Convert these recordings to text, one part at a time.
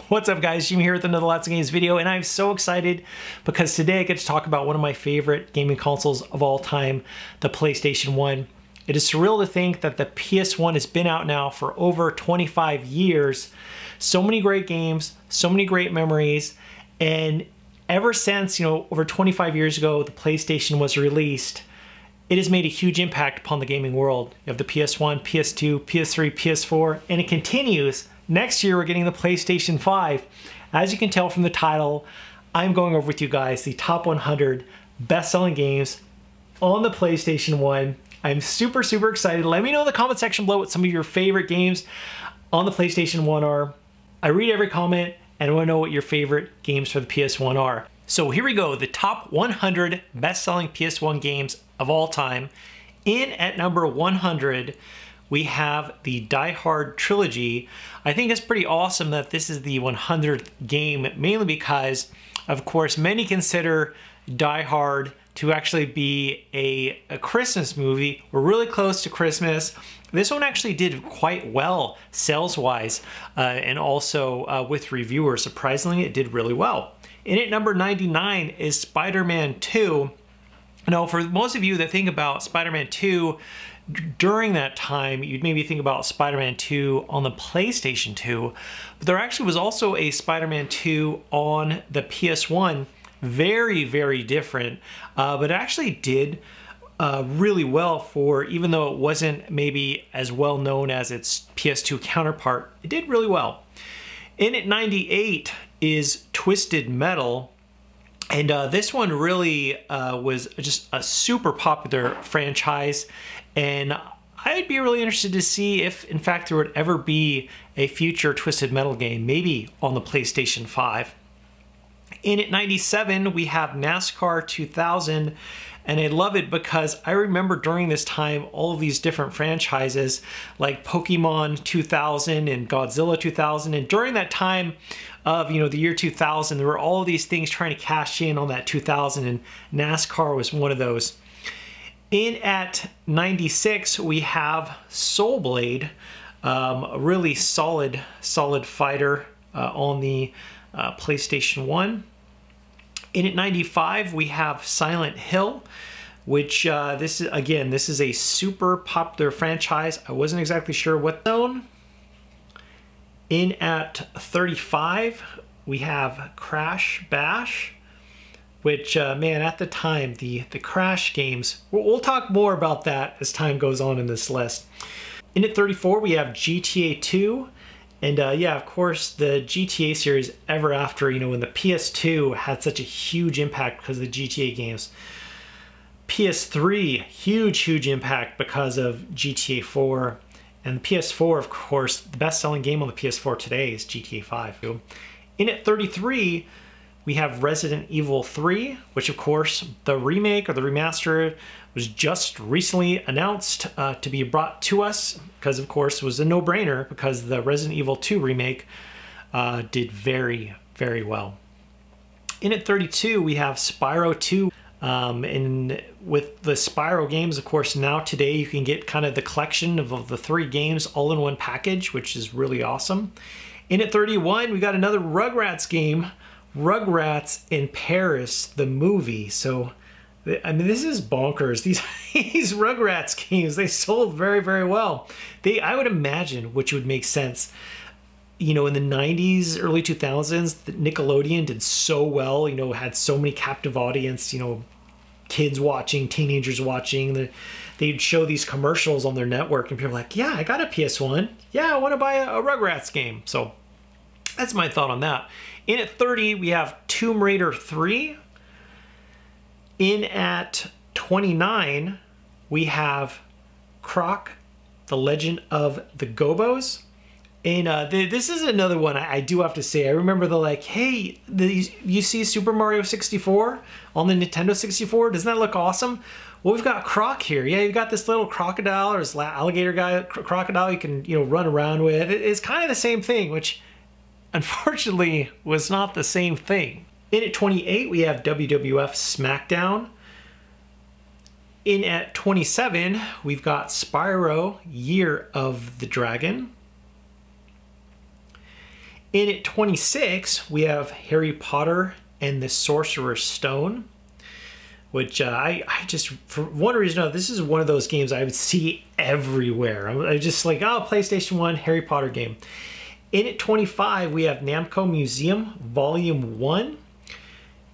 What's up guys, Jimmy here with another Lots of Games video, and I'm so excited because today I get to talk about one of my favorite gaming consoles of all time, the PlayStation 1. It is surreal to think that the PS1 has been out now for over 25 years. So many great games, so many great memories, and ever since, over 25 years ago, the PlayStation was released, it has made a huge impact upon the gaming world. You have the PS1, PS2, PS3, PS4, and it continues. Next year, we're getting the PlayStation 5. As you can tell from the title, I'm going over with you guys the top 100 best-selling games on the PlayStation 1. I'm super, super excited. Let me know in the comment section below what some of your favorite games on the PlayStation 1 are. I read every comment, and I want to know what your favorite games for the PS1 are. So here we go, the top 100 best-selling PS1 games of all time. In at number 100, we have the Die Hard trilogy. I think it's pretty awesome that this is the 100th game, mainly because, of course, many consider Die Hard to actually be a Christmas movie. We're really close to Christmas. This one actually did quite well sales-wise, and also with reviewers. Surprisingly, it did really well. In at number 99 is Spider-Man 2. Now, for most of you that think about Spider-Man 2, during that time, you'd maybe think about Spider-Man 2 on the PlayStation 2, but there actually was also a Spider-Man 2 on the PS1. Very, very different, but it actually did really well for, even though it wasn't maybe as well known as its PS2 counterpart, it did really well. In at 98 is Twisted Metal. And this one really was just a super popular franchise, and I'd be really interested to see if, in fact, there would ever be a future Twisted Metal game, maybe on the PlayStation 5. In at 97, we have NASCAR 2000, and I love it because I remember during this time all of these different franchises like Pokemon 2000 and Godzilla 2000, and during that time of the year 2000, there were all of these things trying to cash in on that 2000, and NASCAR was one of those. In at 96, we have Soul Blade, a really solid fighter on the PlayStation 1. In at 95, we have Silent Hill, which this is a super popular franchise. I wasn't exactly sure what zone. In at 35, we have Crash Bash, which, man, at the time, the Crash games, we'll talk more about that as time goes on in this list. In at 34, we have GTA 2. And yeah, of course, the GTA series ever after, when the PS2 had such a huge impact because of the GTA games. PS3, huge impact because of GTA 4. And the PS4, of course, the best-selling game on the PS4 today is GTA 5. In at 33, we have Resident Evil 3, which, of course, the remake or the remaster was just recently announced to be brought to us because, of course, it was a no-brainer because the Resident Evil 2 remake did very, very well. In at 32, we have Spyro 2. And with the Spyro games, of course, now today you can get kind of the collection of the 3 games all in one package, which is really awesome. In at 31, we got another Rugrats game, Rugrats in Paris, the movie. So, I mean, this is bonkers. These Rugrats games, they sold very, very well. I would imagine, which would make sense, in the 90s, early 2000s, Nickelodeon did so well, had so many captive audience, kids watching, teenagers watching. They'd show these commercials on their network and people were like, yeah, I got a PS1. Yeah, I want to buy a Rugrats game. So that's my thought on that. In at 30, we have Tomb Raider 3. In at 29, we have Croc, The Legend of the Gobos. And this is another one I do have to say. I remember they're like, hey, you see Super Mario 64 on the Nintendo 64? Doesn't that look awesome? Well, we've got Croc here. Yeah, you've got this little crocodile or this alligator guy, crocodile you can run around with. It's kind of the same thing, which unfortunately was not the same thing. In at 28, we have WWF SmackDown. In at 27, we've got Spyro Year of the Dragon. In at 26, we have Harry Potter and the Sorcerer's Stone, which I just, for one reason or another, this is one of those games I would see everywhere. I'm just like, oh, PlayStation 1 Harry Potter game. In at 25, we have Namco Museum Volume 1.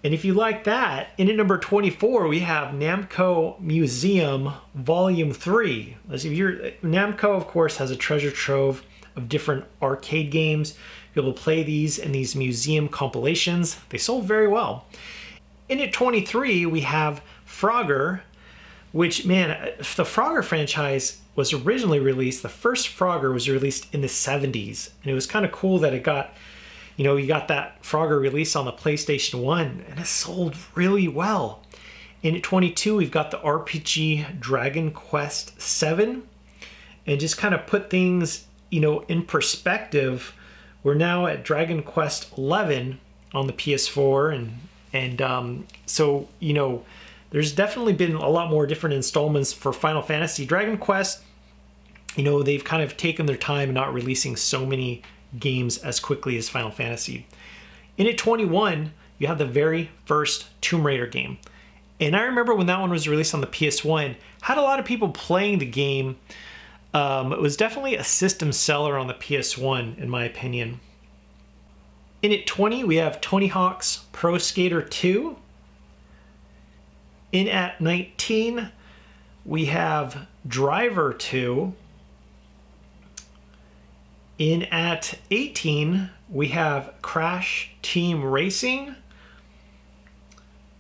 And if you like that, in at number 24, we have Namco Museum Volume 3. Namco, of course, has a treasure trove of different arcade games. You'll be able to play these in these museum compilations. They sold very well. In at 23, we have Frogger, which, man, the Frogger franchise was originally released. The first Frogger was released in the 70s. And it was kind of cool that it got, you got that Frogger release on the PlayStation 1, and it sold really well. In at 22, we've got the RPG Dragon Quest VII. And just kind of put things, in perspective, we're now at Dragon Quest XI on the PS4, so there's definitely been a lot more different installments for Final Fantasy. Dragon Quest, they've kind of taken their time and not releasing so many games as quickly as Final Fantasy. In at 21, you have the very first Tomb Raider game, and I remember when that one was released on the PS1, had a lot of people playing the game. It was definitely a system seller on the PS1, in my opinion. In at 20, we have Tony Hawk's Pro Skater 2. In at 19, we have Driver 2. In at 18, we have Crash Team Racing,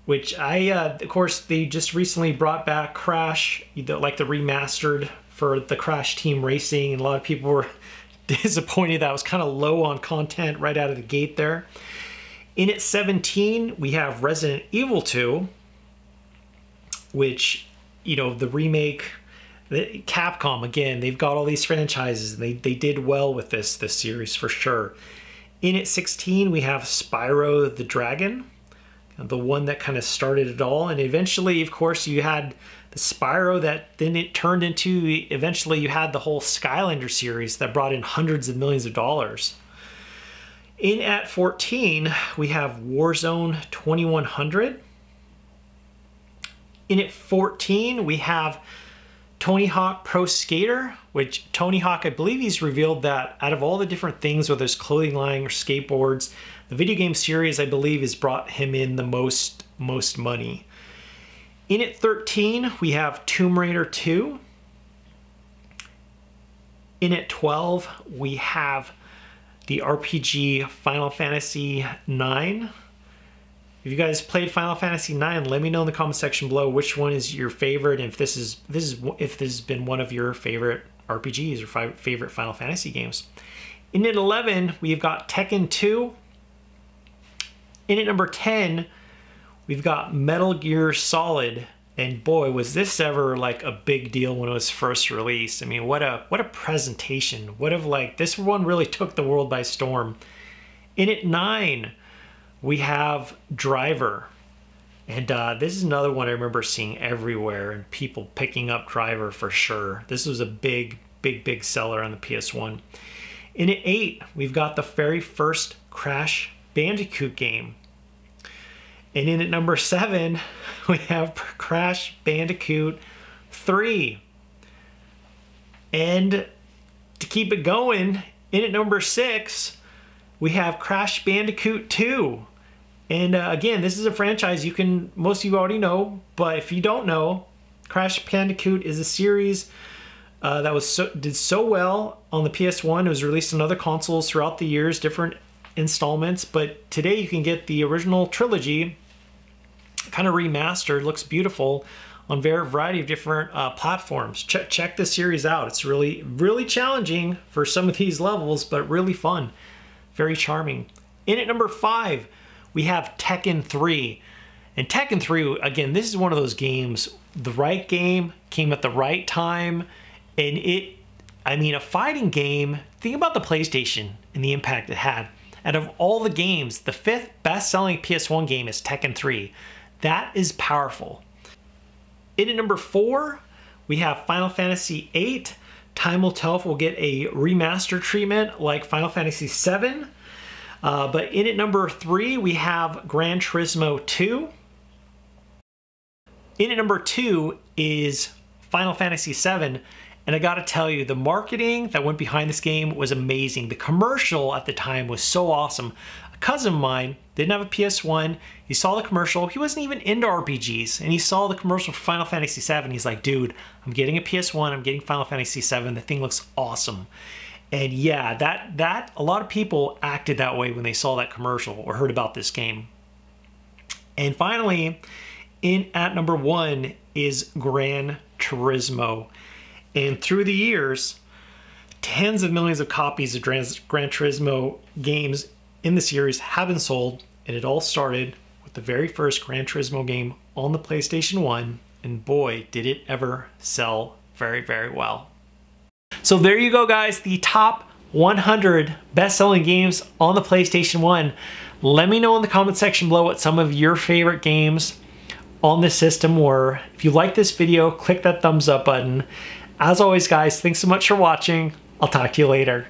which of course, they just recently brought back Crash, like the remastered for the Crash Team Racing, and a lot of people were disappointed that it was kind of low on content right out of the gate there. In at 17, we have Resident Evil 2, which, the remake, Capcom, again, they've got all these franchises, and they did well with this series for sure. In at 16, we have Spyro the Dragon, the one that kind of started it all, and eventually, of course, you had the Spyro that then it turned into, eventually you had the whole Skylander series that brought in hundreds of millions of dollars. In at 14, we have Warzone 2100. In at 14, we have Tony Hawk Pro Skater, which Tony Hawk, I believe he's revealed that out of all the different things, whether it's clothing line or skateboards, the video game series, I believe, has brought him in the most money. In at 13, we have Tomb Raider 2. In at 12, we have the RPG Final Fantasy IX. If you guys played Final Fantasy IX, let me know in the comment section below which one is your favorite, and if this has been one of your favorite RPGs or favorite Final Fantasy games. In at 11, we've got Tekken 2. In at number 10, we've got Metal Gear Solid, and boy, was this ever like a big deal when it was first released. I mean, what a presentation. This one really took the world by storm. In at 9, we have Driver, and this is another one I remember seeing everywhere and people picking up Driver for sure. This was a big seller on the PS1. In at 8, we've got the very first Crash Bandicoot game. And in at number 7, we have Crash Bandicoot 3. And to keep it going, in at number 6, we have Crash Bandicoot 2. And again, this is a franchise most of you already know, but if you don't know, Crash Bandicoot is a series that did so well on the PS1. It was released on other consoles throughout the years, different installments, but today you can get the original trilogy kind of remastered. Looks beautiful on a variety of different platforms. Check this series out. It's really challenging for some of these levels, but really fun, very charming. In at number 5, we have Tekken 3. And Tekken 3, again, this is one of those games, the right game came at the right time, and a fighting game, think about the PlayStation and the impact it had. Out of all the games, the 5th best-selling PS1 game is Tekken 3. That is powerful. In at number 4, we have Final Fantasy VIII. Time will tell if we'll get a remaster treatment like Final Fantasy VII. But in at number 3, we have Gran Turismo 2. In at number 2 is Final Fantasy VII. And I gotta tell you, the marketing that went behind this game was amazing. The commercial at the time was so awesome. A cousin of mine didn't have a PS1. He saw the commercial. He wasn't even into RPGs. And he saw the commercial for Final Fantasy VII. He's like, dude, I'm getting a PS1. I'm getting Final Fantasy VII. The thing looks awesome. And yeah, that a lot of people acted that way when they saw that commercial or heard about this game. And finally, in at number 1 is Gran Turismo. And through the years, tens of millions of copies of Gran Turismo games in the series have been sold, and it all started with the very first Gran Turismo game on the PlayStation 1, and boy, did it ever sell very, very well. So there you go, guys, the top 100 best-selling games on the PlayStation 1. Let me know in the comment section below what some of your favorite games on this system were. If you like this video, click that thumbs up button. As always, guys, thanks so much for watching. I'll talk to you later.